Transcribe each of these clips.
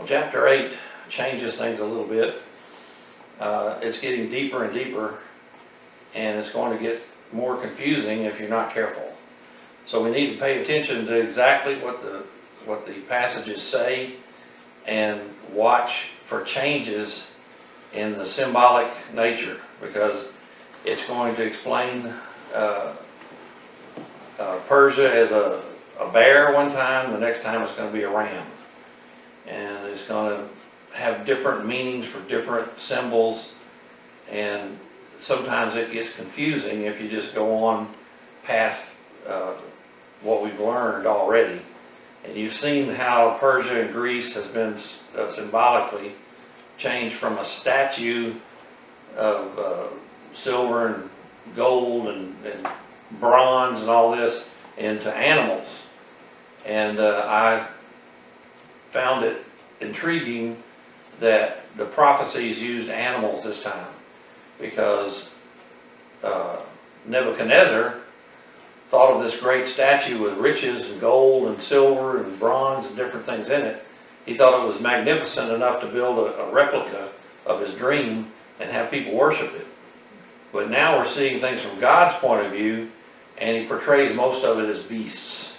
Chapter 8 changes things a little bit. It's getting deeper and deeper, and it's going to get more confusing if you're not careful. So we need to pay attention to exactly what the passages say and watch for changes in the symbolic nature, because it's going to explain Persia as a bear one time, the next time it's going to be a ram. And it's going to have different meanings for different symbols, and sometimes it gets confusing if you just go on past what we've learned already. And you've seen how Persia and Greece has been symbolically changed from a statue of silver and gold and bronze and all this into animals. And I found it intriguing that the prophecies used animals this time, because Nebuchadnezzar thought of this great statue with riches and gold and silver and bronze and different things in it. He thought it was magnificent enough to build a replica of his dream and have people worship it. But now we're seeing things from God's point of view, and he portrays most of it as beasts.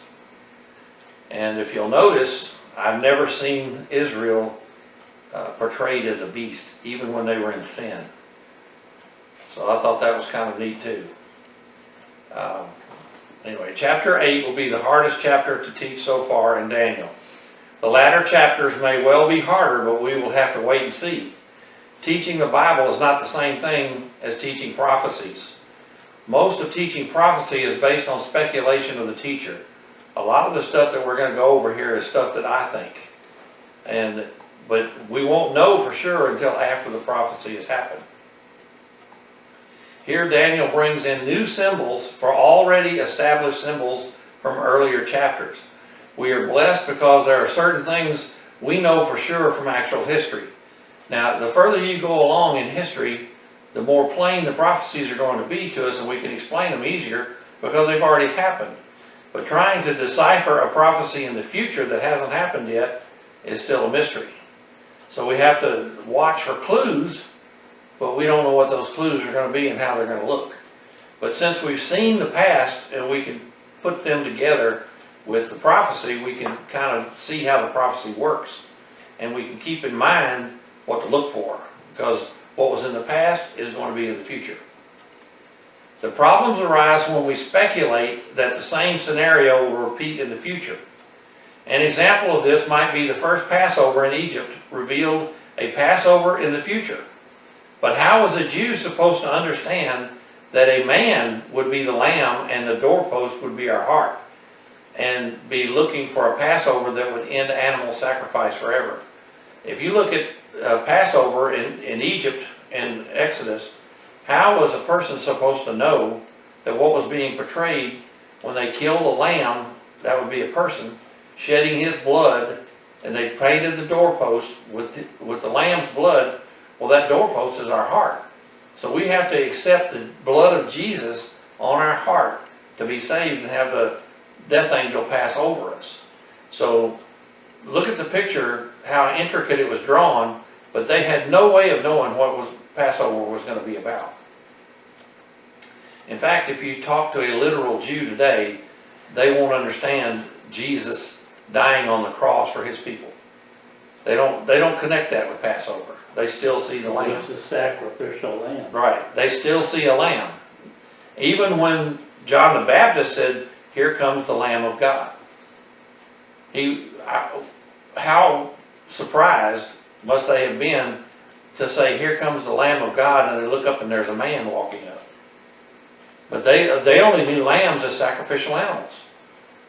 And if you'll notice, I've never seen Israel portrayed as a beast, even when they were in sin. So I thought that was kind of neat too. Anyway, chapter 8 will be the hardest chapter to teach so far in Daniel. The latter chapters may well be harder, but we will have to wait and see. Teaching the Bible is not the same thing as teaching prophecies. Most of teaching prophecy is based on speculation of the teacher. A lot of the stuff that we're going to go over here is stuff that I think. But we won't know for sure until after the prophecy has happened. Here Daniel brings in new symbols for already established symbols from earlier chapters. We are blessed because there are certain things we know for sure from actual history. Now, the further you go along in history, the more plain the prophecies are going to be to us, and we can explain them easier because they've already happened. But trying to decipher a prophecy in the future that hasn't happened yet is still a mystery. So we have to watch for clues, but we don't know what those clues are going to be and how they're going to look. But since we've seen the past and we can put them together with the prophecy, we can kind of see how the prophecy works. And we can keep in mind what to look for, because what was in the past is going to be in the future. The problems arise when we speculate that the same scenario will repeat in the future. An example of this might be the first Passover in Egypt revealed a Passover in the future. But how was a Jew supposed to understand that a man would be the lamb and the doorpost would be our heart, and be looking for a Passover that would end animal sacrifice forever? If you look at Passover in Egypt and Exodus, how was a person supposed to know that what was being portrayed when they killed a lamb, that would be a person, shedding his blood, and they painted the doorpost with the lamb's blood? Well, that doorpost is our heart. So we have to accept the blood of Jesus on our heart to be saved and have the death angel pass over us. So look at the picture, how intricate it was drawn, but they had no way of knowing what Passover was going to be about. In fact, if you talk to a literal Jew today, they won't understand Jesus dying on the cross for his people. They don't connect that with Passover. They still see the lamb. It's a sacrificial lamb. Right. They still see a lamb. Even when John the Baptist said, "Here comes the Lamb of God." How surprised must they have been to say, "Here comes the Lamb of God," and they look up and there's a man walking up. But they only knew lambs as sacrificial animals.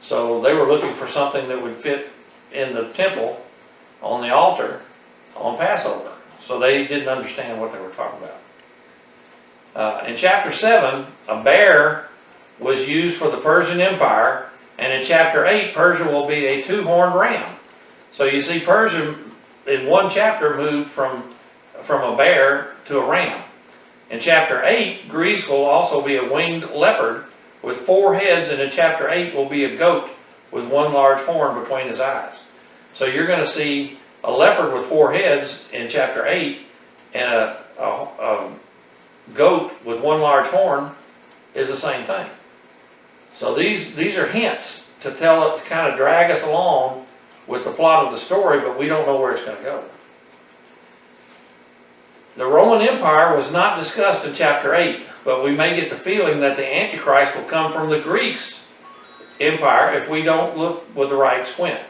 So they were looking for something that would fit in the temple, on the altar, on Passover. So they didn't understand what they were talking about. In chapter 7, a bear was used for the Persian Empire, and in chapter 8, Persia will be a two-horned ram. So you see Persia in one chapter moved from a bear to a ram. In chapter 8, Greece will also be a winged leopard with 4 heads, and in chapter 8 will be a goat with 1 large horn between his eyes. So you're going to see a leopard with 4 heads in chapter 8 and a goat with 1 large horn is the same thing. So these are hints to kind of drag us along with the plot of the story, but we don't know where it's going to go. The Roman Empire was not discussed in chapter 8, but we may get the feeling that the Antichrist will come from the Greeks' empire if we don't look with the right squint.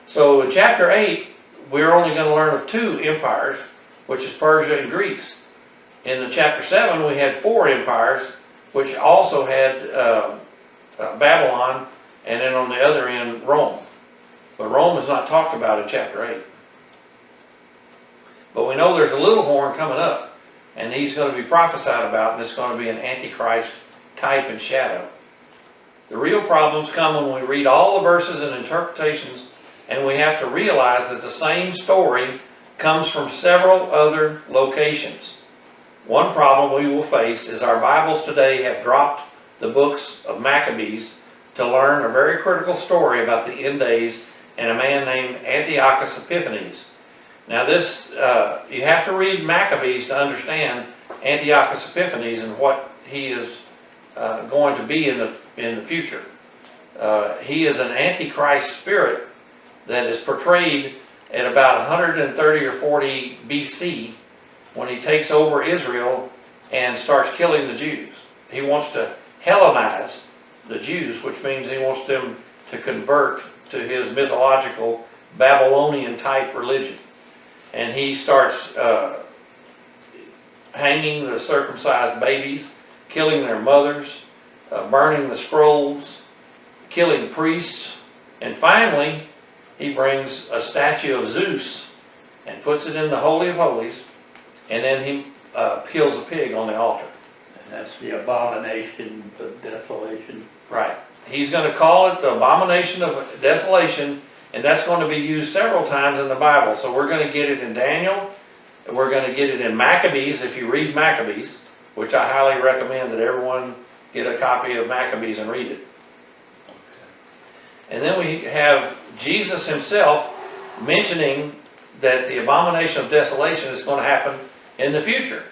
So in chapter 8, we're only going to learn of 2 empires, which is Persia and Greece. In the chapter 7, we had 4 empires, which also had Babylon, and then on the other end, Rome. But Rome is not talked about in chapter 8. But we know there's a little horn coming up, and he's going to be prophesied about, and it's going to be an Antichrist type and shadow. The real problems come when we read all the verses and interpretations, and we have to realize that the same story comes from several other locations. One problem we will face is our Bibles today have dropped the books of Maccabees to learn a very critical story about the end days and a man named Antiochus Epiphanes. Now this, you have to read Maccabees to understand Antiochus Epiphanes and what he is going to be in the future. He is an Antichrist spirit that is portrayed at about 130 or 40 BC when he takes over Israel and starts killing the Jews. He wants to Hellenize the Jews, which means he wants them to convert to his mythological Babylonian type religion. And he starts hanging the circumcised babies, killing their mothers, burning the scrolls, killing priests, and finally he brings a statue of Zeus and puts it in the Holy of Holies, and then he kills a pig on the altar. And that's the abomination of desolation. Right. He's going to call it the abomination of desolation, and that's going to be used several times in the Bible. So we're going to get it in Daniel, and we're going to get it in Maccabees if you read Maccabees, which I highly recommend that everyone get a copy of Maccabees and read it. And then we have Jesus himself mentioning that the abomination of desolation is going to happen in the future.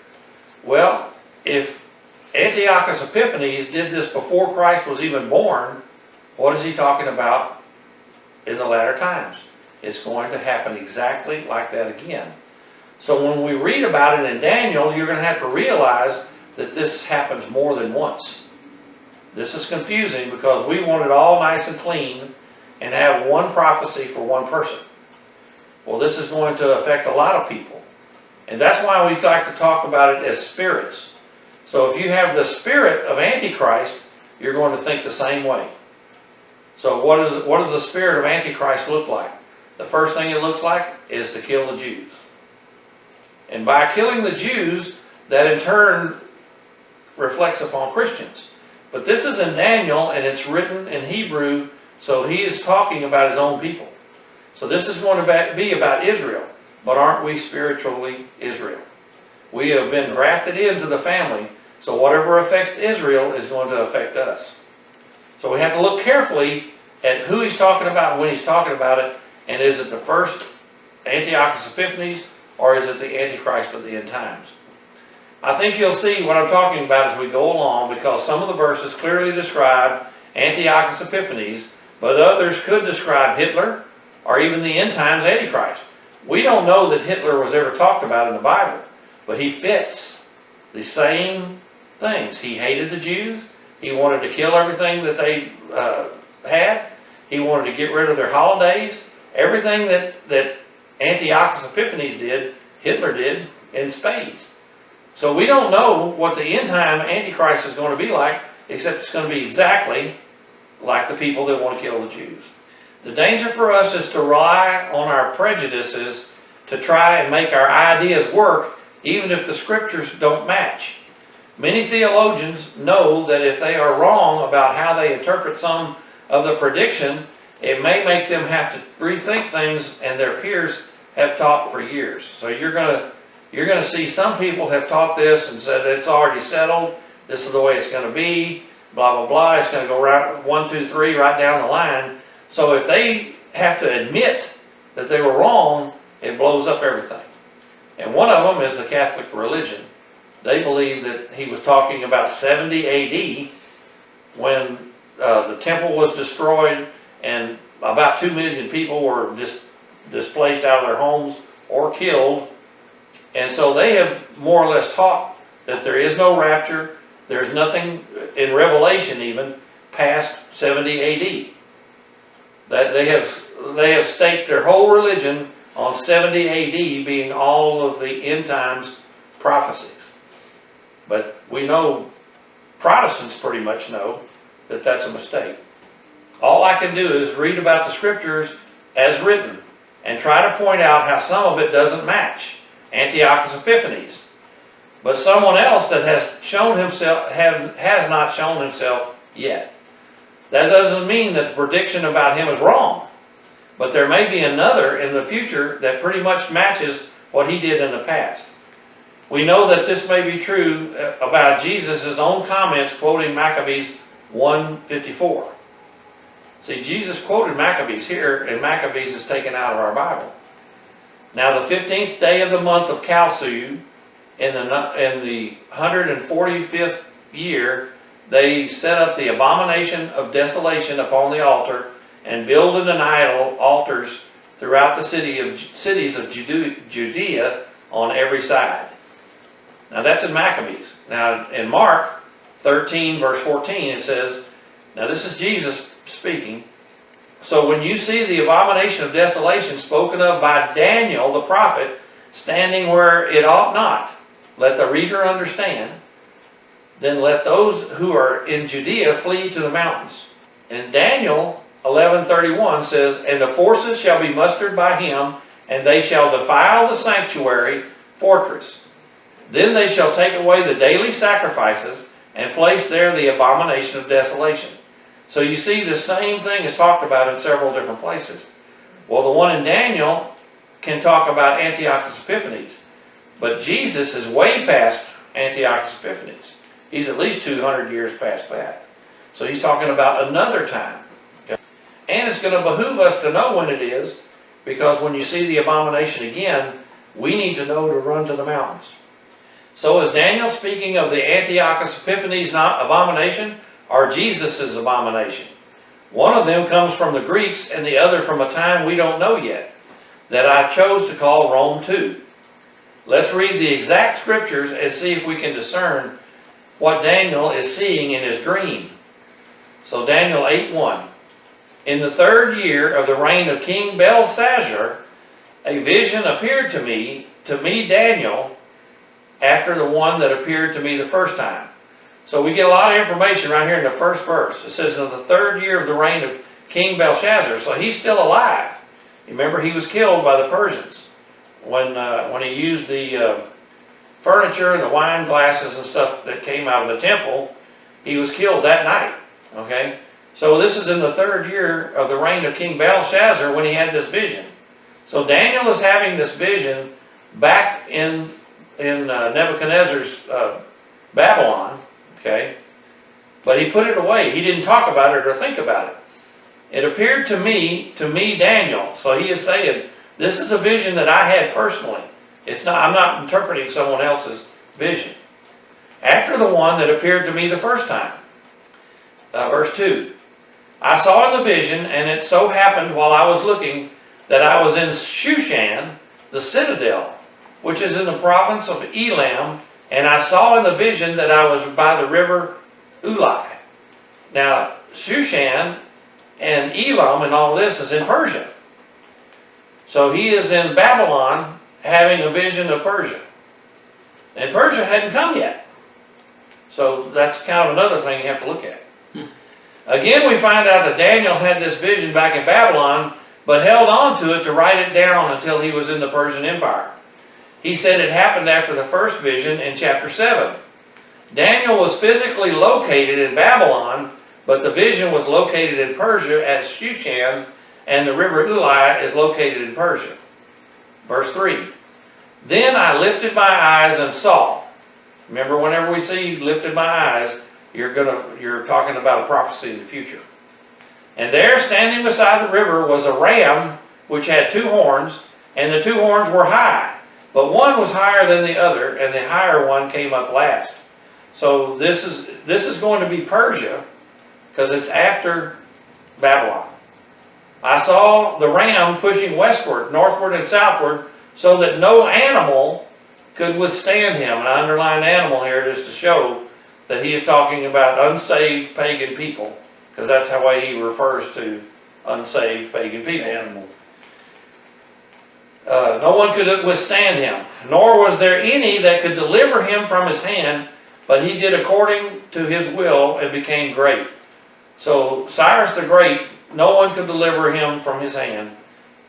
Well, if Antiochus Epiphanes did this before Christ was even born, what is he talking about in the latter times? It's going to happen exactly like that again. So when we read about it in Daniel, you're going to have to realize that this happens more than once. This is confusing because we want it all nice and clean and have one prophecy for one person. Well, this is going to affect a lot of people. And that's why we like to talk about it as spirits. So if you have the spirit of Antichrist, you're going to think the same way. So what does the spirit of Antichrist look like? The first thing it looks like is to kill the Jews. And by killing the Jews, that in turn reflects upon Christians. But this is in Daniel, and it's written in Hebrew, so he is talking about his own people. So this is going to be about Israel. But aren't we spiritually Israel? We have been grafted into the family, so whatever affects Israel is going to affect us. So we have to look carefully at who he's talking about and when he's talking about it, and is it the first Antiochus Epiphanes, or is it the Antichrist of the end times? I think you'll see what I'm talking about as we go along, because some of the verses clearly describe Antiochus Epiphanes, but others could describe Hitler, or even the end times Antichrist. We don't know that Hitler was ever talked about in the Bible, but he fits the same things. He hated the Jews. He wanted to kill everything that they had. He wanted to get rid of their holidays. Everything that Antiochus Epiphanes did, Hitler did in spades. So we don't know what the end time Antichrist is going to be like, except it's going to be exactly like the people that want to kill the Jews. The danger for us is to rely on our prejudices to try and make our ideas work, even if the scriptures don't match. Many theologians know that if they are wrong about how they interpret some of the prediction, it may make them have to rethink things, and their peers have taught for years. So you're going to see some people have taught this and said it's already settled, this is the way it's going to be, blah, blah, blah. It's going to go right 1, 2, 3 right down the line. So if they have to admit that they were wrong, it blows up everything. And one of them is the Catholic religion. They believe that he was talking about 70 AD when the temple was destroyed and about 2 million people were displaced out of their homes or killed. And so they have more or less taught that there is no rapture. There's nothing in Revelation even past 70 AD. That they have staked their whole religion on 70 AD being all of the end times prophecies. But we know, Protestants pretty much know, that that's a mistake. All I can do is read about the scriptures as written and try to point out how some of it doesn't match Antiochus Epiphanes. But someone else that has shown himself has not shown himself yet. That doesn't mean that the prediction about him is wrong. But there may be another in the future that pretty much matches what he did in the past. We know that this may be true about Jesus' own comments quoting Maccabees 1:54. See, Jesus quoted Maccabees here, and Maccabees is taken out of our Bible. Now the 15th day of the month of Calsu, in the 145th year, they set up the abomination of desolation upon the altar and builded an idol altars throughout the cities of Judea on every side. Now that's in Maccabees. Now in Mark 13 verse 14 it says, now this is Jesus speaking, so when you see the abomination of desolation spoken of by Daniel the prophet standing where it ought not, let the reader understand, then let those who are in Judea flee to the mountains. And Daniel 11:31 says, and the forces shall be mustered by him, and they shall defile the sanctuary fortress. Then they shall take away the daily sacrifices, and place there the abomination of desolation. So you see the same thing is talked about in several different places. Well, the one in Daniel can talk about Antiochus Epiphanes, but Jesus is way past Antiochus Epiphanes. He's at least 200 years past that. So he's talking about another time. Okay? And it's going to behoove us to know when it is, because when you see the abomination again, we need to know to run to the mountains. So is Daniel speaking of the Antiochus Epiphanes abomination or Jesus' abomination? One of them comes from the Greeks and the other from a time we don't know yet, that I chose to call Rome II. Let's read the exact scriptures and see if we can discern what Daniel is seeing in his dream. So Daniel 8:1. In the 3rd year of the reign of King Belshazzar, a vision appeared to me Daniel, after the one that appeared to me the first time. So we get a lot of information right here in the first verse. It says in the 3rd year of the reign of King Belshazzar. So he's still alive. Remember, he was killed by the Persians when he used the furniture and the wine glasses and stuff that came out of the temple. He was killed that night. Okay, so this is in the 3rd year of the reign of King Belshazzar when he had this vision. So Daniel is having this vision back in Nebuchadnezzar's Babylon. Okay, but he put it away. He didn't talk about it or think about it. It appeared to me Daniel. So he is saying, this is a vision that I had personally. I'm not interpreting someone else's vision. After the one that appeared to me the first time. Verse 2. I saw in the vision, and it so happened while I was looking, that I was in Shushan, the citadel, which is in the province of Elam, and I saw in the vision that I was by the river Ulai. Now, Shushan and Elam and all this is in Persia. So he is in Babylon having a vision of Persia. And Persia hadn't come yet. So that's kind of another thing you have to look at. Again, we find out that Daniel had this vision back in Babylon, but held on to it to write it down until he was in the Persian Empire. He said it happened after the first vision in chapter 7. Daniel was physically located in Babylon, but the vision was located in Persia at Shushan, and the river Ulai is located in Persia. Verse 3. Then I lifted my eyes and saw. Remember, whenever we see lifted my eyes, you're talking about a prophecy in the future. And there, standing beside the river, was a ram which had 2 horns, and the two horns were high, but one was higher than the other, and the higher one came up last. So this is going to be Persia, because it's after Babylon. I saw the ram pushing westward, northward, and southward, so that no animal could withstand him. And I underlined animal here just to show that he is talking about unsaved pagan people, because that's how he refers to unsaved pagan people. Animals. No one could withstand him, nor was there any that could deliver him from his hand, but he did according to his will and became great. So Cyrus the Great, no one could deliver him from his hand,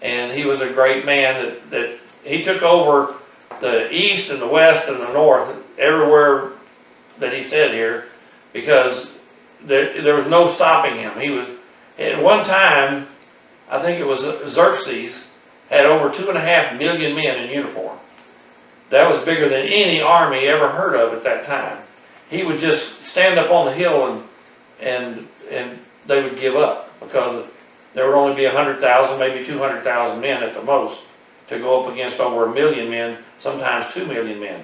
and he was a great man that he took over the east and the west and the north, everywhere that he said here, because there was no stopping him. He was, at one time, I think it was Xerxes, had over 2.5 million men in uniform. That was bigger than any army ever heard of at that time. He would just stand up on the hill and they would give up, because there would only be 100,000, maybe 200,000 men at the most to go up against over 1 million men, sometimes 2 million men.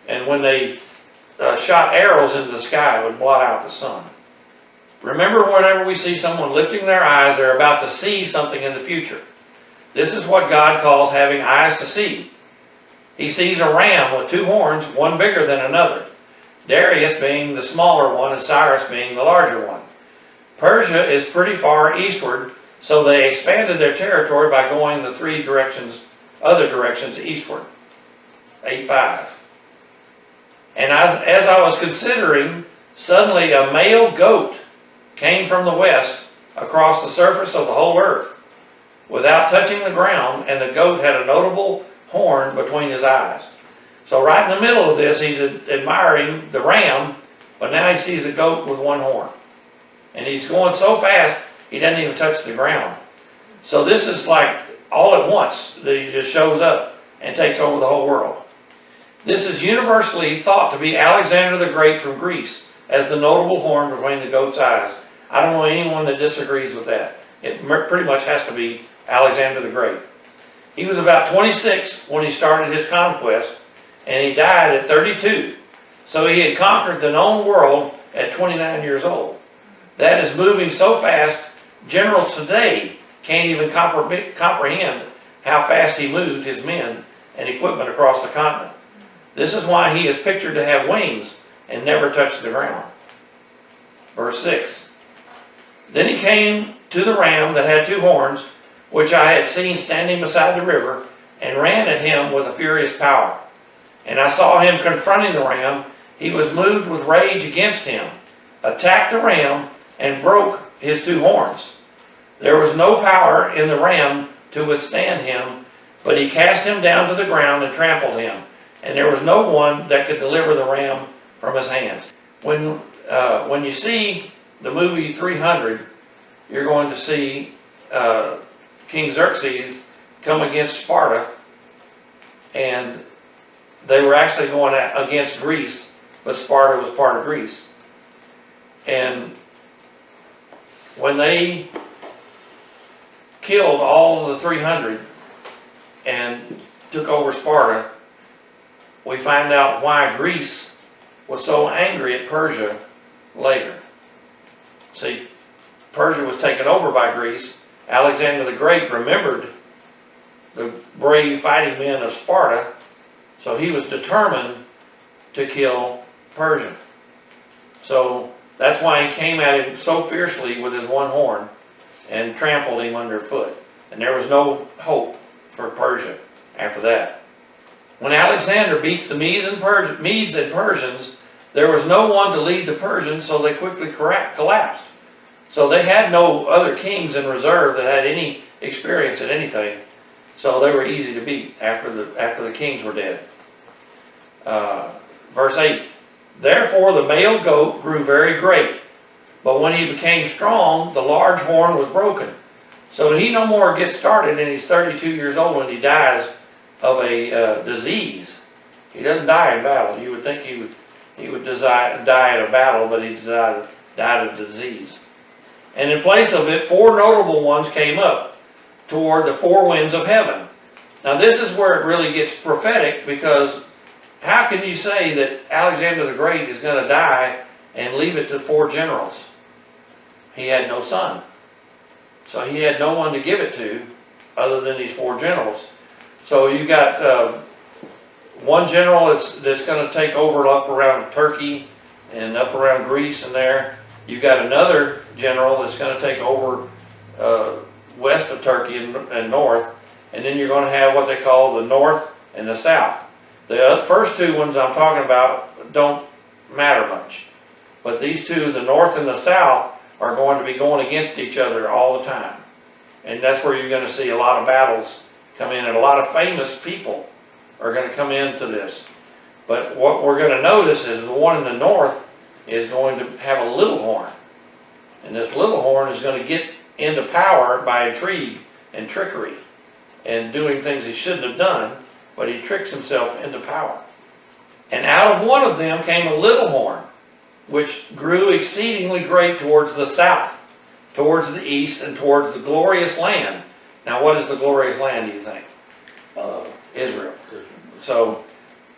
And when they shot arrows into the sky, it would blot out the sun. Remember, whenever we see someone lifting their eyes, they're about to see something in the future. This is what God calls having eyes to see. He sees a ram with 2 horns, one bigger than another, Darius being the smaller one and Cyrus being the larger one. Persia is pretty far eastward, so they expanded their territory by going the 3 directions, other directions eastward. 8:5. And as I was considering, suddenly a male goat came from the west across the surface of the whole earth, without touching the ground, and the goat had a notable horn between his eyes. So right in the middle of this, he's admiring the ram, but now he sees a goat with 1 horn. And he's going so fast, he doesn't even touch the ground. So this is like all at once that he just shows up and takes over the whole world. This is universally thought to be Alexander the Great from Greece, as the notable horn between the goat's eyes. I don't know anyone that disagrees with that. It pretty much has to be Alexander the Great. He was about 26 when he started his conquest, and he died at 32. So he had conquered the known world at 29 years old. That is moving so fast, generals today can't even comprehend how fast he moved his men and equipment across the continent. This is why he is pictured to have wings and never touch the ground. Verse 6. Then he came to the ram that had 2 horns, which I had seen standing beside the river, and ran at him with a furious power. And I saw him confronting the ram. He was moved with rage against him, attacked the ram, and broke his 2 horns. There was no power in the ram to withstand him, but he cast him down to the ground and trampled him. And there was no one that could deliver the ram from his hands. When you see the movie 300, you're going to see King Xerxes come against Sparta, and they were actually going against Greece, but Sparta was part of Greece. And when they killed all of the 300 and took over Sparta, we find out why Greece was so angry at Persia later. See, Persia was taken over by Greece. Alexander the Great remembered the brave fighting men of Sparta, so he was determined to kill Persia. So that's why he came at him so fiercely with his 1 horn and trampled him underfoot. And there was no hope for Persia after that. When Alexander beats the Medes and Persians, there was no one to lead the Persians, so they quickly collapsed. So they had no other kings in reserve that had any experience at anything. So they were easy to beat after the kings were dead. Verse 8. Therefore the male goat grew very great, but when he became strong, the large horn was broken. So he no more gets started, and he's 32 years old when he dies of a disease. He doesn't die in battle. You would think he would die in a battle, but he died of disease. And in place of it, 4 notable ones came up toward the 4 winds of heaven. Now this is where it really gets prophetic, because how can you say that Alexander the Great is going to die and leave it to 4 generals? He had no son. So he had no one to give it to other than these 4 generals. So you got one general that's going to take over up around Turkey and up around Greece and there. You've got another general that's going to take over west of Turkey and north. And then you're going to have what they call the north and the south. The first 2 ones I'm talking about don't matter much. But these 2, the north and the south, are going to be going against each other all the time. And that's where you're going to see a lot of battles come in, and a lot of famous people are going to come into this. But what we're going to notice is the one in the north is going to have a little horn. And this little horn is going to get into power by intrigue and trickery and doing things he shouldn't have done, but he tricks himself into power. And out of one of them came a little horn, which grew exceedingly great towards the south, towards the east, and towards the glorious land. Now, what is the glorious land, do you think? Israel. So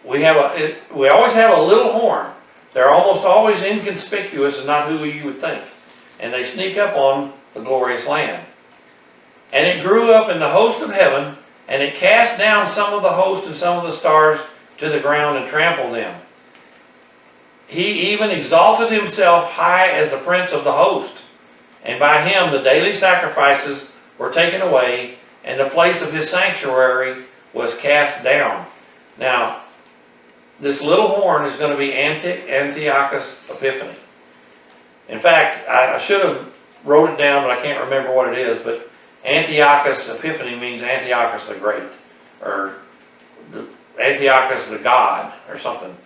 we always have a little horn. They're almost always inconspicuous and not who you would think. And they sneak up on the glorious land. And it grew up in the host of heaven, and it cast down some of the host and some of the stars to the ground and trampled them. He even exalted himself high as the prince of the host. And by him the daily sacrifices were taken away, and the place of his sanctuary was cast down. Now, this little horn is going to be Antiochus Epiphanes. In fact, I should have wrote it down, but I can't remember what it is. But Antiochus Epiphanes means Antiochus the Great, or Antiochus the God, or something.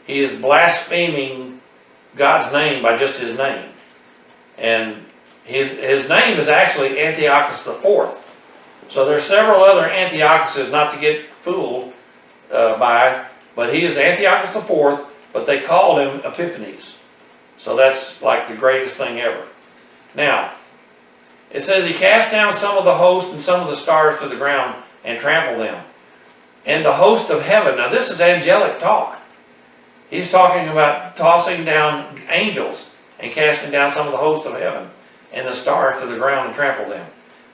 He is blaspheming God's name by just his name. And his name is actually Antiochus the Fourth. So there's several other Antiochuses not to get fooled by, but he is Antiochus the Fourth, but they called him Epiphanes. So that's like the greatest thing ever. Now, it says he cast down some of the host and some of the stars to the ground and trampled them. And the host of heaven, now this is angelic talk. He's talking about tossing down angels and casting down some of the host of heaven and the stars to the ground and trample them.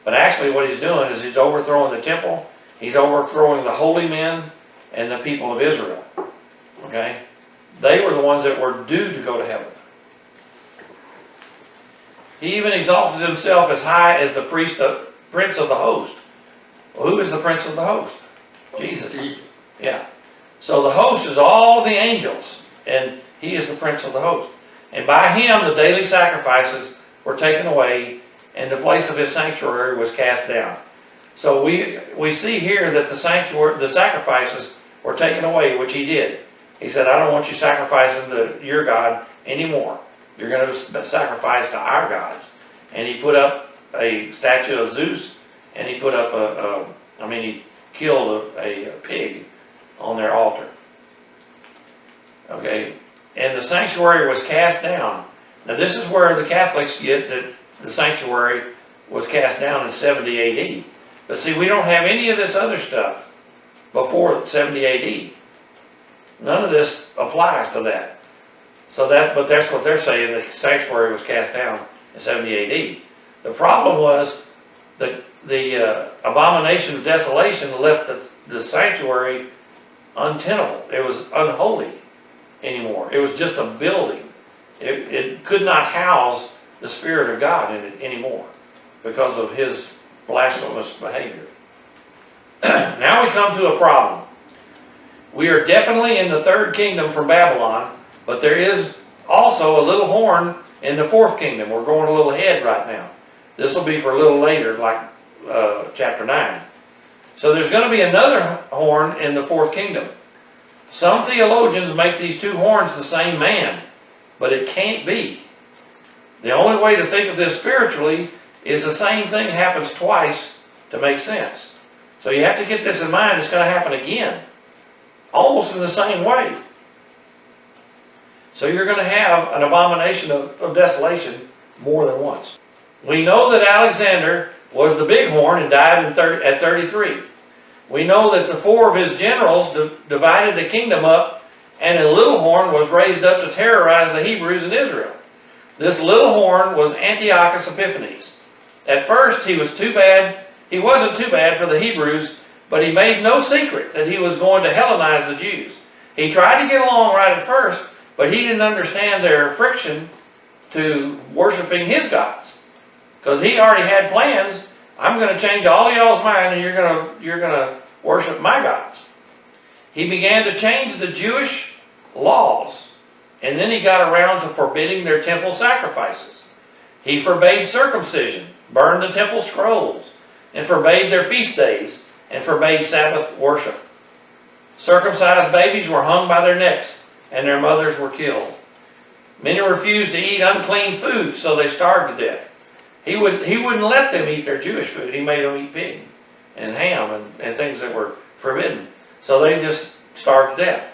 But actually what he's doing is he's overthrowing the temple, he's overthrowing the holy men and the people of Israel. Okay? They were the ones that were due to go to heaven. He even exalted himself as high as the prince of the host. Well, who is the prince of the host? Jesus. Yeah. So the host is all the angels, and he is the prince of the host. And by him the daily sacrifices were taken away, and the place of his sanctuary was cast down. So we see here that the sacrifices were taken away, which he did. He said, I don't want you sacrificing to your God anymore. You're going to sacrifice to our gods. And he put up a statue of Zeus, and he put up he killed a pig on their altar. Okay, and the sanctuary was cast down. Now this is where the Catholics get that the sanctuary was cast down in 70 AD. But see, we don't have any of this other stuff before 70 AD. None of this applies to that. But that's what they're saying, the sanctuary was cast down in 70 AD. The problem was that the abomination of desolation left the sanctuary untenable. It was unholy anymore. It was just a building. It could not house the Spirit of God in it anymore because of his blasphemous behavior. Now we come to a problem. We are definitely in the third kingdom from Babylon, but there is also a little horn in the fourth kingdom. We're going a little ahead right now. This will be for a little later, like chapter 9. So there's going to be another horn in the fourth kingdom. Some theologians make these 2 horns the same man, but it can't be. The only way to think of this spiritually is the same thing happens twice to make sense. So you have to get this in mind. It's going to happen again, almost in the same way. So you're going to have an abomination of desolation more than once. We know that Alexander was the big horn and died at 33. We know that the four of his generals divided the kingdom up, and a little horn was raised up to terrorize the Hebrews in Israel. This little horn was Antiochus Epiphanes. At first, he wasn't too bad for the Hebrews, but he made no secret that he was going to Hellenize the Jews. He tried to get along right at first, but he didn't understand their friction to worshiping his gods. Because he already had plans. I'm going to change all of y'all's mind, and you're going to worship my gods. He began to change the Jewish laws, and then he got around to forbidding their temple sacrifices. He forbade circumcision, burned the temple scrolls, and forbade their feast days, and forbade Sabbath worship. Circumcised babies were hung by their necks, and their mothers were killed. Many refused to eat unclean food, so they starved to death. He wouldn't let them eat their Jewish food. He made them eat pig and ham and things that were forbidden. So they just starved to death.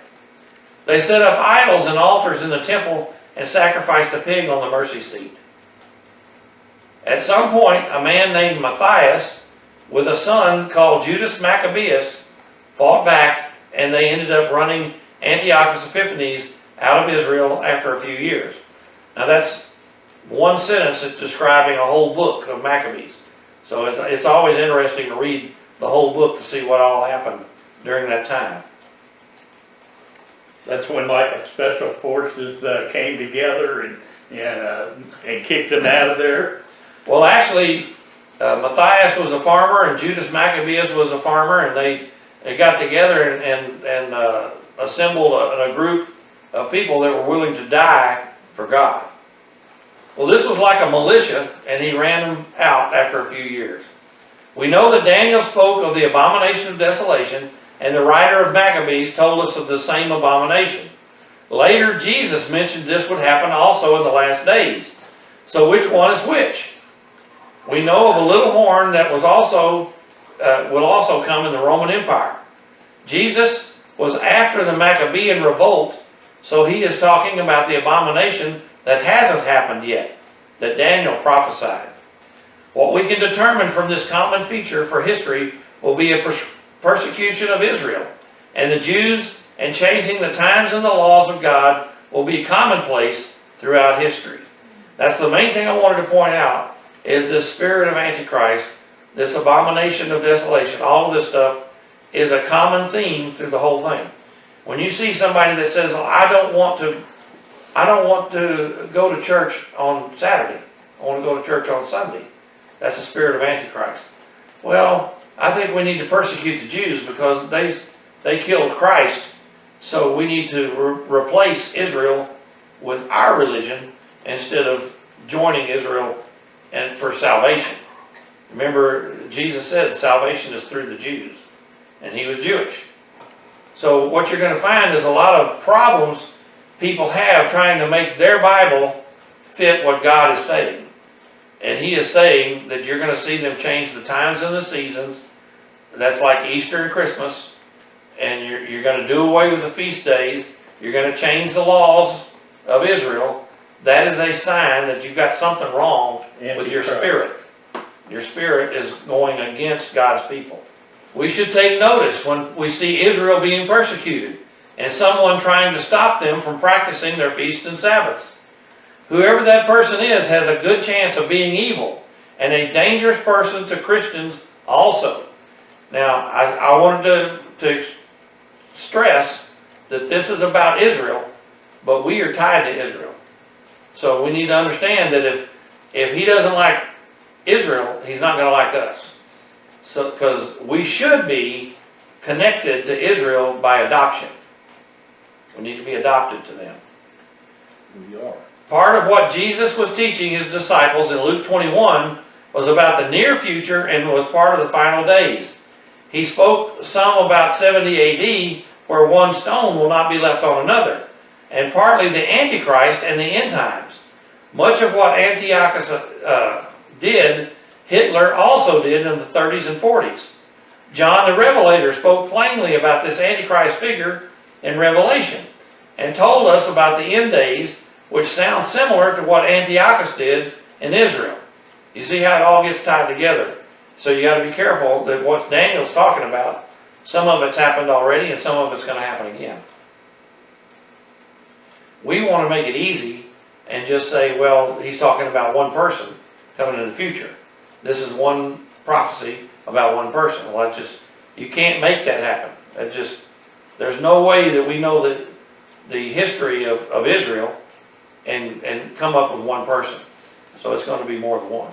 They set up idols and altars in the temple and sacrificed a pig on the mercy seat. At some point, a man named Matthias with a son called Judas Maccabeus fought back, and they ended up running Antiochus Epiphanes out of Israel after a few years. Now that's one sentence that's describing a whole book of Maccabees. So it's always interesting to read the whole book to see what all happened during that time. That's when like special forces came together and kicked them out of there. Well, actually, Matthias was a farmer and Judas Maccabeus was a farmer, and they got together and assembled a group of people that were willing to die for God. Well, this was like a militia, and he ran them out after a few years. We know that Daniel spoke of the abomination of desolation, and the writer of Maccabees told us of the same abomination. Later, Jesus mentioned this would happen also in the last days. So which one is which? We know of a little horn that will also come in the Roman Empire. Jesus was after the Maccabean revolt, so he is talking about the abomination that hasn't happened yet, that Daniel prophesied. What we can determine from this common feature for history will be a persecution of Israel, and the Jews, and changing the times and the laws of God will be commonplace throughout history. That's the main thing I wanted to point out, is this spirit of Antichrist, this abomination of desolation. All of this stuff is a common theme through the whole thing. When you see somebody that says, well, I don't want to go to church on Saturday, I want to go to church on Sunday, that's the spirit of Antichrist. Well, I think we need to persecute the Jews because they killed Christ, so we need to replace Israel with our religion instead of joining Israel and for salvation. Remember, Jesus said salvation is through the Jews, and he was Jewish. So what you're going to find is a lot of problems people have trying to make their Bible fit what God is saying. And he is saying that you're going to see them change the times and the seasons. That's like Easter and Christmas. And you're going to do away with the feast days. You're going to change the laws of Israel. That is a sign that you've got something wrong with your spirit. Your spirit is going against God's people. We should take notice when we see Israel being persecuted and someone trying to stop them from practicing their feasts and Sabbaths. Whoever that person is has a good chance of being evil and a dangerous person to Christians also. Now, I wanted to stress that this is about Israel, but we are tied to Israel. So we need to understand that if he doesn't like Israel, he's not going to like us. So, because we should be connected to Israel by adoption. We need to be adopted to them. We are. Part of what Jesus was teaching his disciples in Luke 21 was about the near future and was part of the final days. He spoke some about 70 AD, where one stone will not be left on another, and partly the Antichrist and the end times. Much of what Antiochus did, Hitler also did in the 30s and 40s. John the Revelator spoke plainly about this Antichrist figure in Revelation and told us about the end days, which sounds similar to what Antiochus did in Israel. You see how it all gets tied together. So you got to be careful that what Daniel's talking about Some of it's happened already and some of it's going to happen again. We want to make it easy and just say, well, he's talking about one person coming in the future. This is one prophecy about one person. Well, that's just, you can't make that happen. There's no way that we know the history of Israel and come up with one person. So it's going to be more than one.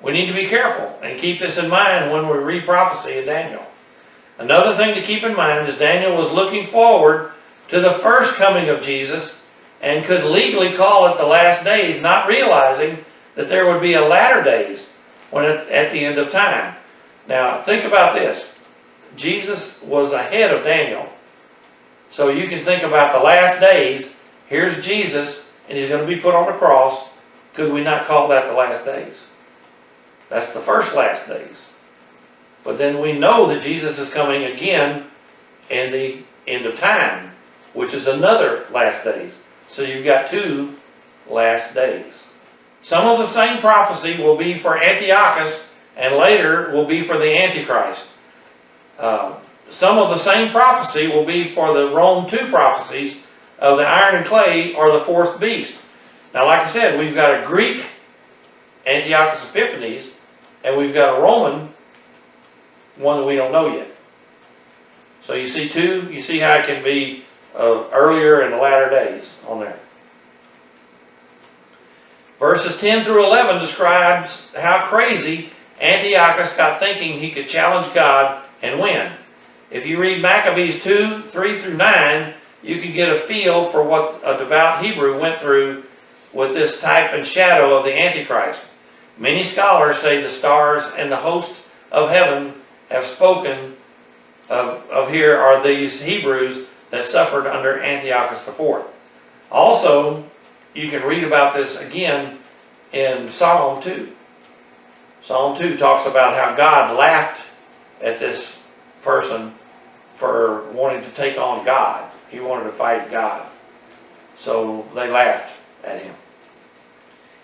We need to be careful and keep this in mind when we read prophecy in Daniel. Another thing to keep in mind is Daniel was looking forward to the first coming of Jesus and could legally call it the last days, not realizing that there would be a latter days when at the end of time. Now, think about this. Jesus was ahead of Daniel. So you can think about the last days. Here's Jesus, and he's going to be put on the cross. Could we not call that the last days? That's the first last days. But then we know that Jesus is coming again in the end of time, which is another last days. So you've got two last days. Some of the same prophecy will be for Antiochus, and later will be for the Antichrist. Some of the same prophecy will be for the Rome 2 prophecies of the iron and clay or the fourth beast. Now, like I said, we've got a Greek Antiochus Epiphanes, and we've got a Roman one that we don't know yet. So you see two, you see how it can be earlier and the latter days on there. Verses 10 through 11 describes how crazy Antiochus got thinking he could challenge God and win. If you read Maccabees 2, 3 through 9, you can get a feel for what a devout Hebrew went through with this type and shadow of the Antichrist. Many scholars say the stars and the host of heaven have spoken of here are these Hebrews that suffered under Antiochus IV. Also, you can read about this again in Psalm 2. Psalm 2 talks about how God laughed at this person for wanting to take on God. He wanted to fight God. So they laughed at him.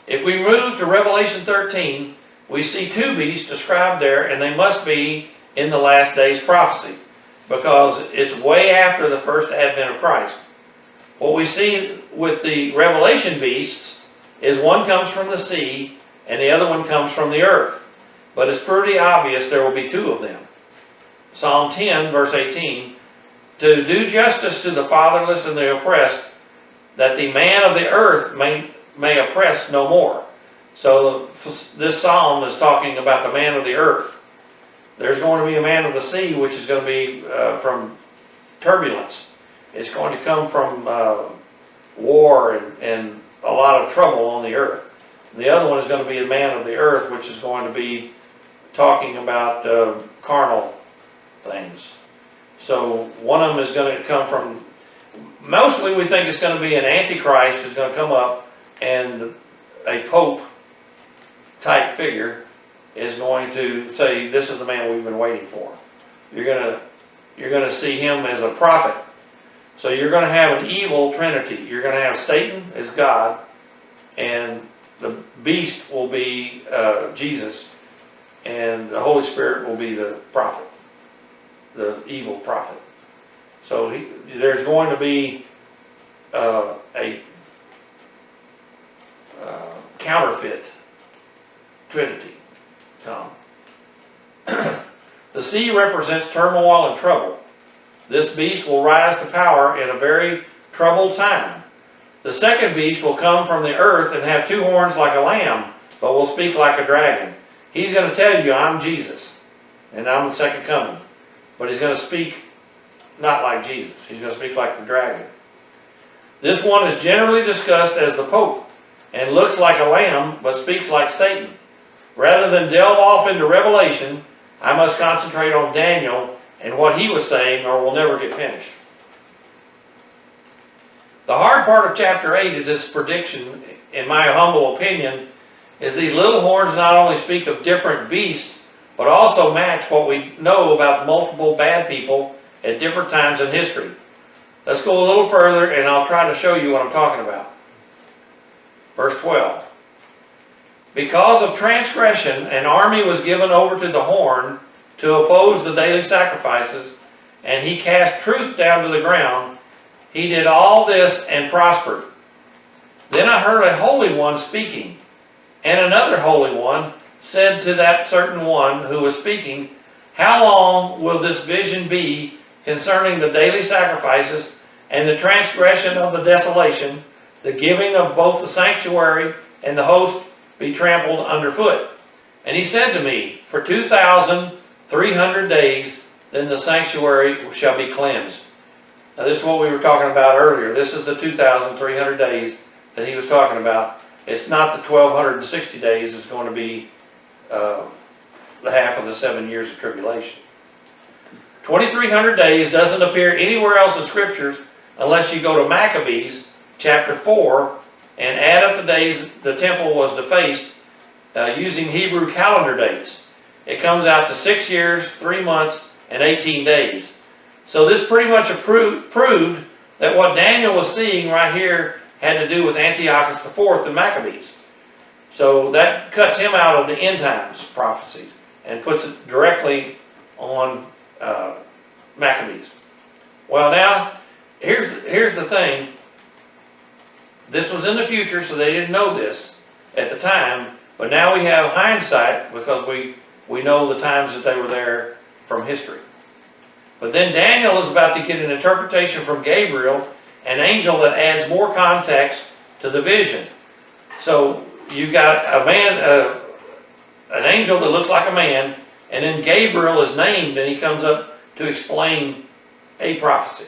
If we move to Revelation 13, we see two beasts described there, and they must be in the last days prophecy, because it's way after the first advent of Christ. What we see with the Revelation beasts is one comes from the sea and the other one comes from the earth. But it's pretty obvious there will be two of them. Psalm 10, verse 18, to do justice to the fatherless and the oppressed, that the man of the earth may oppress no more. So this psalm is talking about the man of the earth. There's going to be a man of the sea, which is going to be from turbulence. It's going to come from war and a lot of trouble on the earth. The other one is going to be a man of the earth, which is going to be talking about carnal things. So one of them is going to come from, mostly we think it's going to be an antichrist is going to come up, and a pope type figure is going to say, this is the man we've been waiting for. You're going to see him as a prophet. So you're going to have an evil trinity. You're going to have Satan as God, and the beast will be Jesus, and the Holy Spirit will be the prophet, the evil prophet. So there's going to be a counterfeit trinity come. The sea represents turmoil and trouble. This beast will rise to power in a very troubled time. The second beast will come from the earth and have two horns like a lamb, but will speak like a dragon. He's going to tell you, I'm Jesus, and I'm the second coming. But he's going to speak not like Jesus. He's going to speak like the dragon. This one is generally discussed as the Pope, and looks like a lamb, but speaks like Satan. Rather than delve off into Revelation, I must concentrate on Daniel and what he was saying, or we'll never get finished. The hard part of chapter 8 is its prediction, in my humble opinion, is these little horns not only speak of different beasts, but also match what we know about multiple bad people at different times in history. Let's go a little further and I'll try to show you what I'm talking about. Verse 12. Because of transgression, an army was given over to the horn to oppose the daily sacrifices, and he cast truth down to the ground. He did all this and prospered. Then I heard a holy one speaking, and another holy one said to that certain one who was speaking, how long will this vision be concerning the daily sacrifices and the transgression of the desolation, the giving of both the sanctuary and the host be trampled underfoot? And he said to me, for 2,300 days, then the sanctuary shall be cleansed. Now this is what we were talking about earlier. This is the 2,300 days that he was talking about. It's not the 1,260 days. It's going to be the half of the 7 years of tribulation. 2,300 days doesn't appear anywhere else in scriptures unless you go to Maccabees chapter 4 and add up the days the temple was defaced using Hebrew calendar dates. It comes out to 6 years, 3 months, and 18 days. So this pretty much proved that what Daniel was seeing right here had to do with Antiochus IV and Maccabees. So that cuts him out of the end times prophecies and puts it directly on Maccabees. Well, now here's the thing. This was in the future, so they didn't know this at the time. But now we have hindsight because we know the times that they were there from history. But then Daniel is about to get an interpretation from Gabriel, an angel that adds more context to the vision. So you've got a man, an angel that looks like a man, and then Gabriel is named and he comes up to explain a prophecy.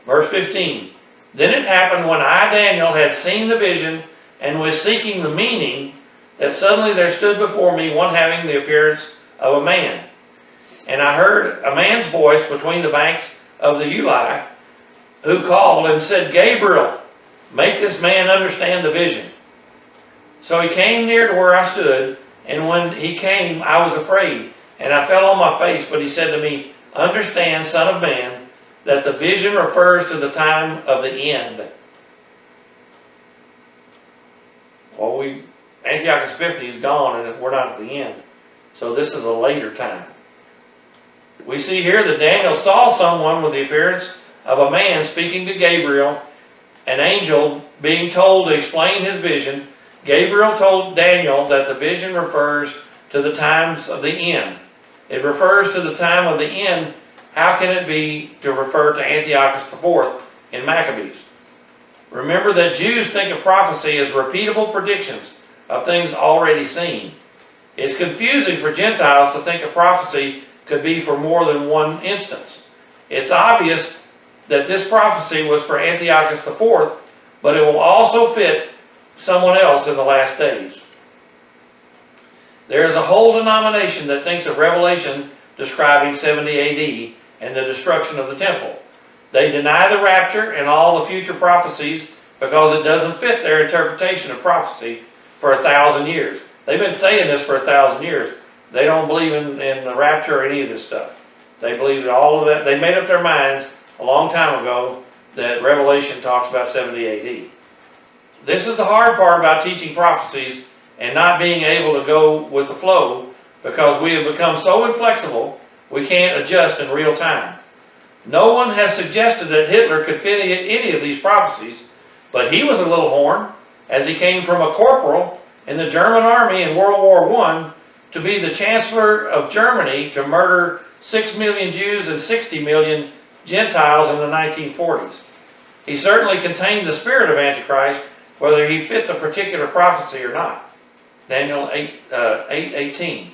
Verse 15, then it happened when I, Daniel, had seen the vision and was seeking the meaning, that suddenly there stood before me one having the appearance of a man. And I heard a man's voice between the banks of the Ulai, who called and said, Gabriel, make this man understand the vision. So he came near to where I stood, and when he came, I was afraid, and I fell on my face. But he said to me, understand, son of man, that the vision refers to the time of the end. Well, Antiochus Epiphanes is gone, and we're not at the end. So this is a later time. We see here that Daniel saw someone with the appearance of a man speaking to Gabriel, an angel being told to explain his vision. Gabriel told Daniel that the vision refers to the times of the end. It refers to the time of the end. How can it be to refer to Antiochus IV in Maccabees? Remember that Jews think of prophecy as repeatable predictions of things already seen. It's confusing for Gentiles to think a prophecy could be for more than one instance. It's obvious that this prophecy was for Antiochus IV, but it will also fit someone else in the last days. There is a whole denomination that thinks of Revelation describing 70 AD and the destruction of the temple. They deny the rapture and all the future prophecies because it doesn't fit their interpretation of prophecy for 1,000 years. They've been saying this for 1,000 years. They don't believe in the rapture or any of this stuff. They believe that all of that. They made up their minds a long time ago that Revelation talks about 70 AD. This is the hard part about teaching prophecies and not being able to go with the flow, because we have become so inflexible we can't adjust in real time. No one has suggested that Hitler could fit any of these prophecies, but he was a little horn, as he came from a corporal in the German army in World War I to be the Chancellor of Germany to murder 6 million Jews and 60 million Gentiles in the 1940s. He certainly contained the spirit of Antichrist, whether he fit the particular prophecy or not. Daniel 8:18.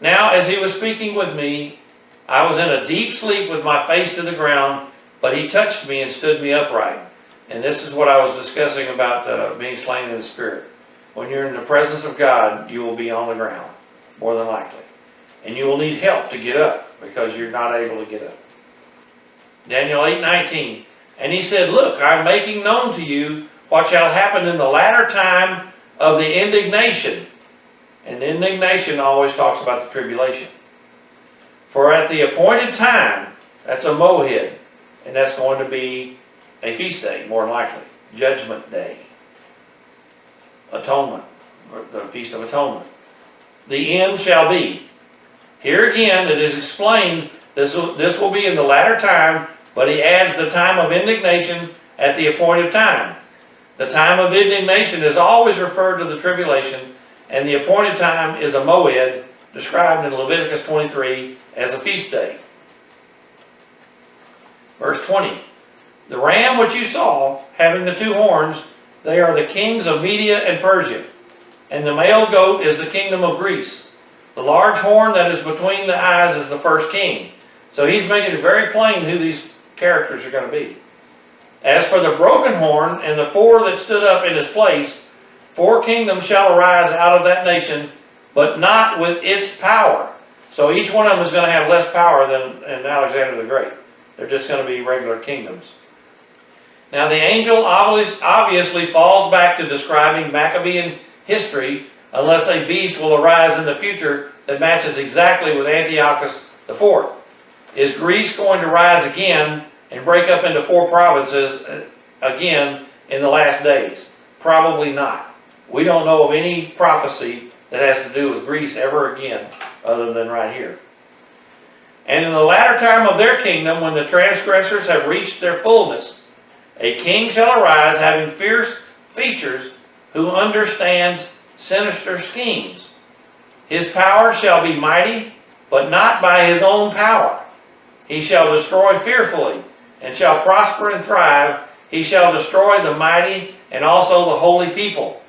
Now, as he was speaking with me, I was in a deep sleep with my face to the ground, but he touched me and stood me upright. And this is what I was discussing about being slain in the spirit. When you're in the presence of God, you will be on the ground, more than likely. And you will need help to get up, because you're not able to get up. Daniel 8:19. And he said, look, I'm making known to you what shall happen in the latter time of the indignation. And indignation always talks about the tribulation. For at the appointed time, that's a Moed, and that's going to be a feast day, more than likely. Judgment Day. Atonement, the Feast of Atonement. the end shall be. Here again, it is explained, this will be in the latter time, but he adds the time of indignation at the appointed time. The time of indignation is always referred to the tribulation, and the appointed time is a moed, described in Leviticus 23 as a feast day. Verse 20, the ram which you saw, having the two horns, they are the kings of Media and Persia, and the male goat is the kingdom of Greece. The large horn that is between the eyes is the first king. So he's making it very plain who these characters are going to be. As for the broken horn and the four that stood up in his place, 4 kingdoms shall arise out of that nation, but not with its power. So each one of them is going to have less power than Alexander the Great. They're just going to be regular kingdoms. Now the angel obviously falls back to describing Maccabean history, unless a beast will arise in the future that matches exactly with Antiochus IV. Is Greece going to rise again and break up into 4 provinces again in the last days? Probably not. We don't know of any prophecy that has to do with Greece ever again, other than right here. And in the latter time of their kingdom, when the transgressors have reached their fullness, a king shall arise having fierce features, who understands sinister schemes. His power shall be mighty, but not by his own power. He shall destroy fearfully, and shall prosper and thrive. He shall destroy the mighty and also the holy people.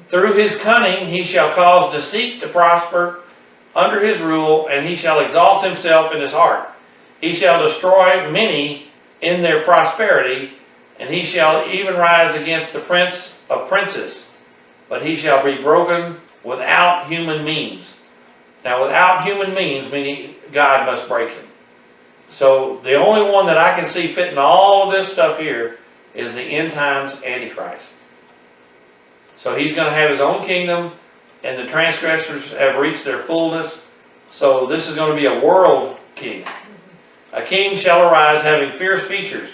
Through his cunning he shall cause deceit to prosper under his rule, and he shall exalt himself in his heart. He shall destroy many in their prosperity, and he shall even rise against the prince of princes. But he shall be broken without human means. Now, without human means, meaning God must break him. So the only one that I can see fitting all of this stuff here is the end times Antichrist. So he's going to have his own kingdom, and the transgressors have reached their fullness. So this is going to be a world king. A king shall arise having fierce features.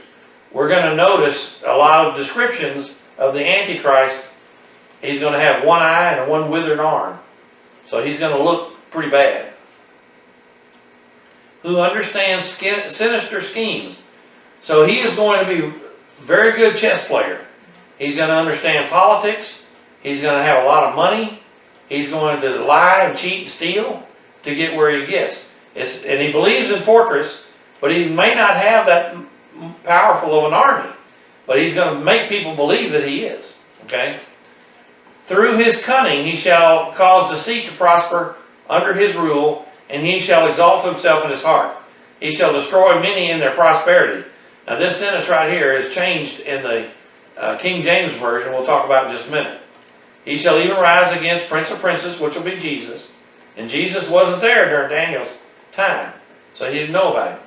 We're going to notice a lot of descriptions of the Antichrist. He's going to have one eye and one withered arm. So he's going to look pretty bad. Who understands sinister schemes. So he is going to be a very good chess player. He's going to understand politics. He's going to have a lot of money. He's going to lie and cheat and steal to get where he gets. And he believes in fortress, but he may not have that powerful of an army. But he's going to make people believe that he is. Okay? Through his cunning he shall cause deceit to prosper under his rule, and he shall exalt himself in his heart. He shall destroy many in their prosperity. Now this sentence right here is changed in the King James Version. We'll talk about in just a minute. He shall even rise against Prince of Princes, which will be Jesus. And Jesus wasn't there during Daniel's time, so he didn't know about it.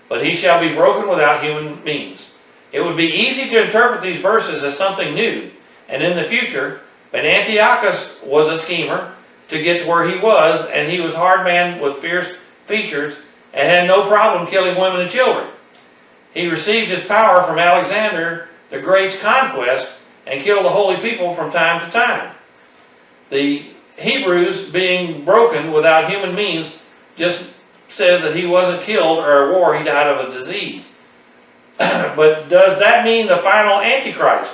But he shall be broken without human means. It would be easy to interpret these verses as something new. And in the future, but Antiochus was a schemer to get to where he was, and he was a hard man with fierce features and had no problem killing women and children. He received his power from Alexander the Great's conquest and killed the holy people from time to time. The Hebrews being broken without human means just says that he wasn't killed or a war, he died of a disease. But does that mean the final Antichrist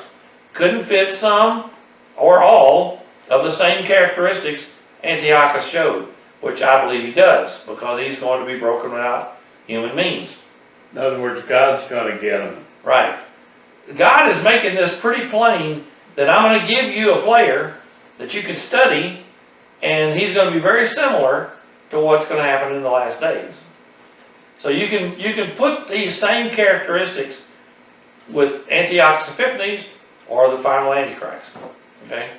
couldn't fit some or all of the same characteristics Antiochus showed? Which I believe he does, because he's going to be broken without human means. In other words, God's going to get him. Right. God is making this pretty plain that I'm going to give you a player that you can study, and he's going to be very similar to what's going to happen in the last days. So you can put these same characteristics with Antiochus Epiphanes or the final Antichrist. Okay?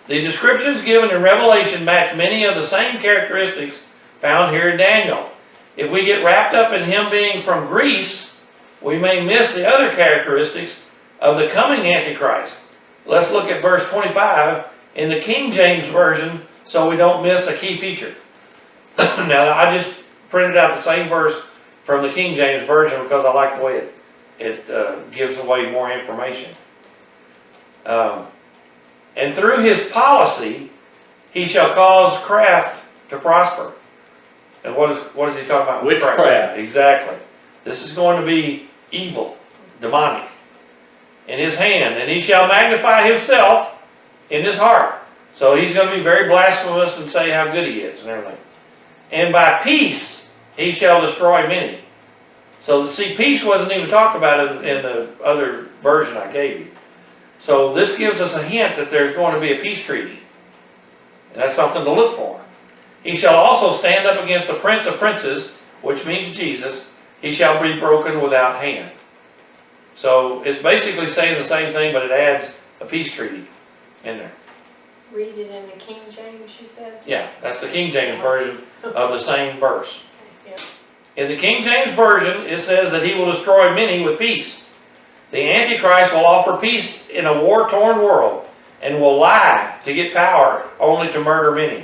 The descriptions given in Revelation match many of the same characteristics found here in Daniel. If we get wrapped up in him being from Greece, we may miss the other characteristics of the coming Antichrist. Let's look at verse 25 in the King James Version so we don't miss a key feature. Now, I just printed out the same verse from the King James Version because I like the way it gives away more information. And through his policy, He shall cause craft to prosper. And what is he talking about? Witchcraft. Exactly. This is going to be evil, demonic, in his hand. And he shall magnify himself in his heart. So he's going to be very blasphemous and say how good he is and everything. And by peace he shall destroy many. So see, peace wasn't even talked about in the other version I gave you. So this gives us a hint that there's going to be a peace treaty. And that's something to look for. He shall also stand up against the prince of princes, which means Jesus. He shall be broken without hand. So it's basically saying the same thing, but it adds a peace treaty in there. Read it in the King James, you said? Yeah, that's the King James version of the same verse. Yeah. In the King James Version, it says that he will destroy many with peace. The Antichrist will offer peace in a war-torn world and will lie to get power, only to murder many.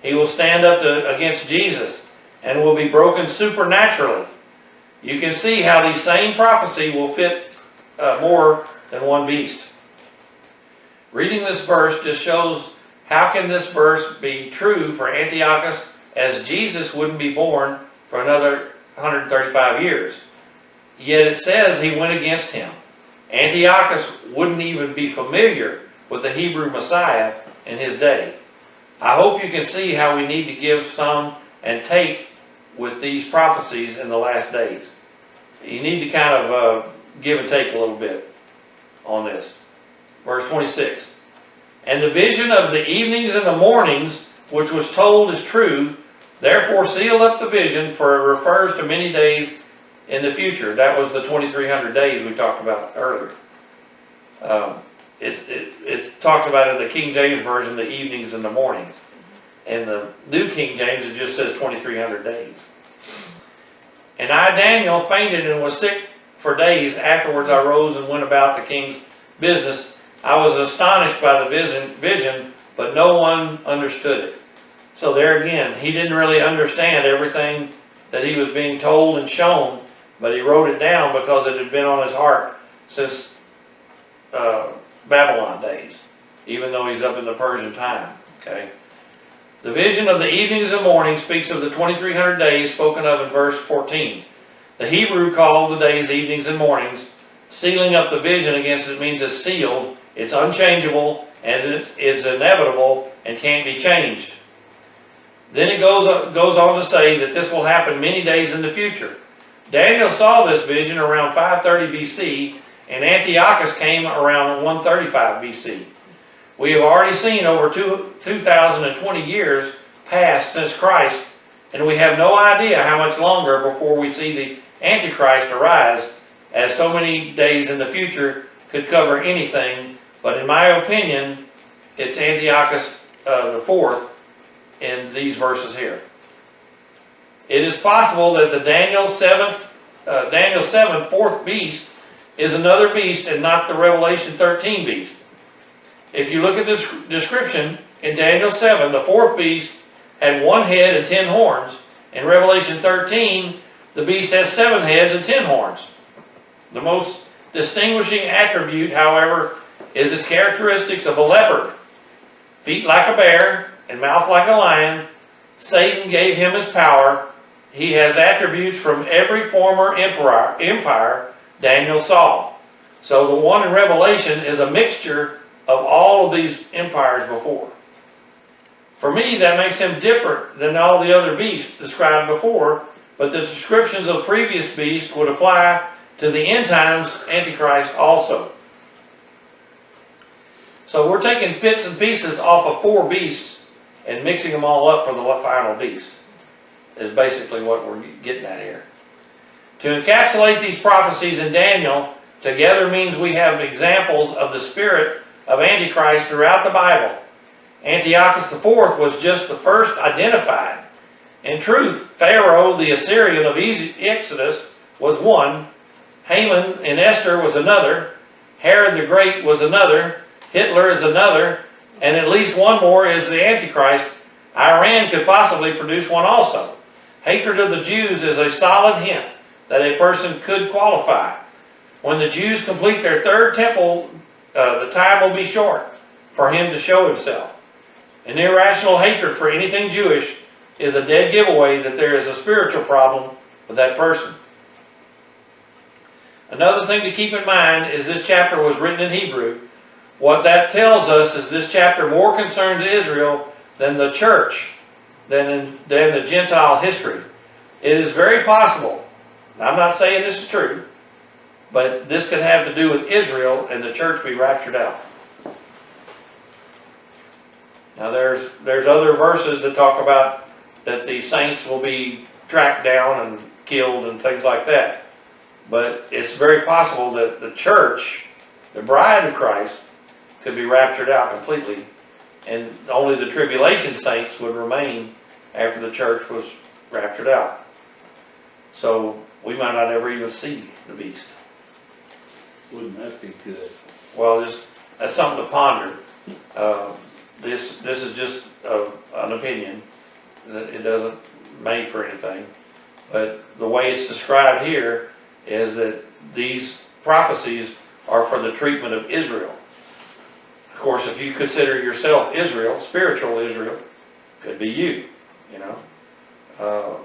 He will stand up against Jesus and will be broken supernaturally. You can see how these same prophecy will fit more than one beast. Reading this verse just shows how can this verse be true for Antiochus, as Jesus wouldn't be born for another 135 years. Yet it says he went against him. Antiochus wouldn't even be familiar with the Hebrew Messiah in his day. I hope you can see how we need to give some and take with these prophecies in the last days. You need to kind of give and take a little bit on this. Verse 26. And the vision of the evenings and the mornings, which was told, is true. Therefore seal up the vision, for it refers to many days in the future. That was the 2300 days we talked about earlier. It talked about in the King James Version the evenings and the mornings. In the New King James it just says 2300 days. And I, Daniel, fainted and was sick for days. Afterwards I rose and went about the king's business. I was astonished by the vision, but no one understood it. So there again, he didn't really understand everything that he was being told and shown, but he wrote it down because it had been on his heart since Babylon days, even though he's up in the Persian time. Okay. The vision of the evenings and mornings speaks of the 2300 days spoken of in verse 14. The Hebrew called the days evenings and mornings. Sealing up the vision against it means it's sealed, it's unchangeable, and it's inevitable and can't be changed. Then it goes on to say that this will happen many days in the future. Daniel saw this vision around 530 BC, and Antiochus came around 135 BC. We have already seen over 2,020 years passed since Christ, and we have no idea how much longer before we see the Antichrist arise, as so many days in the future could cover anything. But in my opinion, it's Antiochus the fourth in these verses here. It is possible that the Daniel 7 fourth beast is another beast and not the Revelation 13 beast. If you look at this description in Daniel 7, the fourth beast had 1 head and 10 horns. In Revelation 13, the beast has 7 heads and 10 horns. The most distinguishing attribute, however, is its characteristics of a leopard. Feet like a bear and mouth like a lion. Satan gave him his power. He has attributes from every former empire Daniel saw. So the one in Revelation is a mixture of all of these empires before. For me, that makes him different than all the other beasts described before, but the descriptions of previous beasts would apply to the end times Antichrist also. So we're taking bits and pieces off of 4 beasts and mixing them all up for the final beast, is basically what we're getting at here. To encapsulate these prophecies in Daniel together means we have examples of the spirit of Antichrist throughout the Bible. Antiochus IV was just the first identified. In truth, Pharaoh, the Assyrian of Exodus, was one. Haman and Esther was another. Herod the Great was another. Hitler is another. And at least one more is the Antichrist. Iran could possibly produce one also. Hatred of the Jews is a solid hint that a person could qualify. When the Jews complete their 3rd temple, the time will be short for him to show himself. An irrational hatred for anything Jewish is a dead giveaway that there is a spiritual problem with that person. Another thing to keep in mind is this chapter was written in Hebrew. What that tells us is this chapter more concerned Israel than the church, than the Gentile history. It is very possible, and I'm not saying this is true, but this could have to do with Israel and the church be raptured out. Now there's other verses that talk about that the saints will be tracked down and killed and things like that. But it's very possible that the church, the bride of Christ, could be raptured out completely, and only the tribulation saints would remain after the church was raptured out. So we might not ever even see the beast. Wouldn't that be good? Well, that's something to ponder. This is just an opinion. It doesn't make for anything. But the way it's described here is that these prophecies are for the treatment of Israel. Of course, if you consider yourself Israel, spiritual Israel, could be you, you know.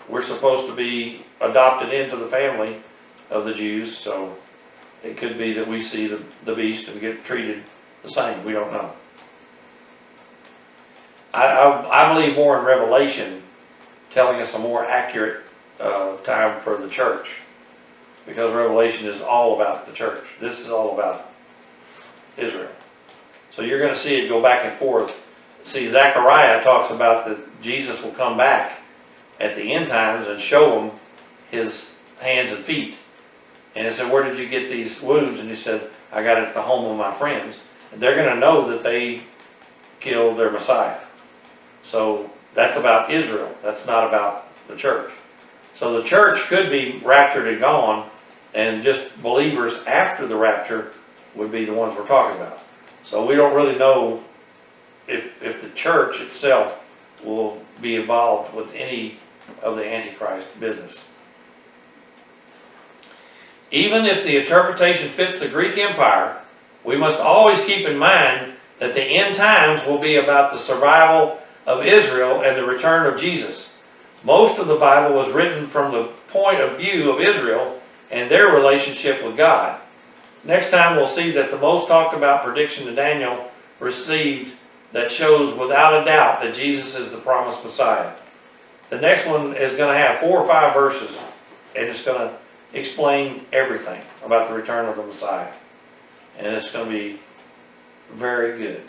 We're supposed to be adopted into the family of the Jews, so it could be that we see the beast and get treated the same. We don't know. I believe more in Revelation telling us a more accurate time for the church, because Revelation is all about the church. This is all about Israel. So you're going to see it go back and forth. See, Zechariah talks about that Jesus will come back at the end times and show them his hands and feet. And he said, where did you get these wounds? And he said, I got it at the home of my friends. And they're going to know that they killed their Messiah. So that's about Israel. That's not about the church. So the church could be raptured and gone, and just believers after the rapture would be the ones we're talking about. So we don't really know if the church itself will be involved with any of the Antichrist business. Even if the interpretation fits the Greek Empire, we must always keep in mind that the end times will be about the survival of Israel and the return of Jesus. Most of the Bible was written from the point of view of Israel and their relationship with God. Next time we'll see that the most talked about prediction that Daniel received that shows without a doubt that Jesus is the promised Messiah. The next one is going to have 4 or 5 verses, and it's going to explain everything about the return of the Messiah. And it's going to be very good.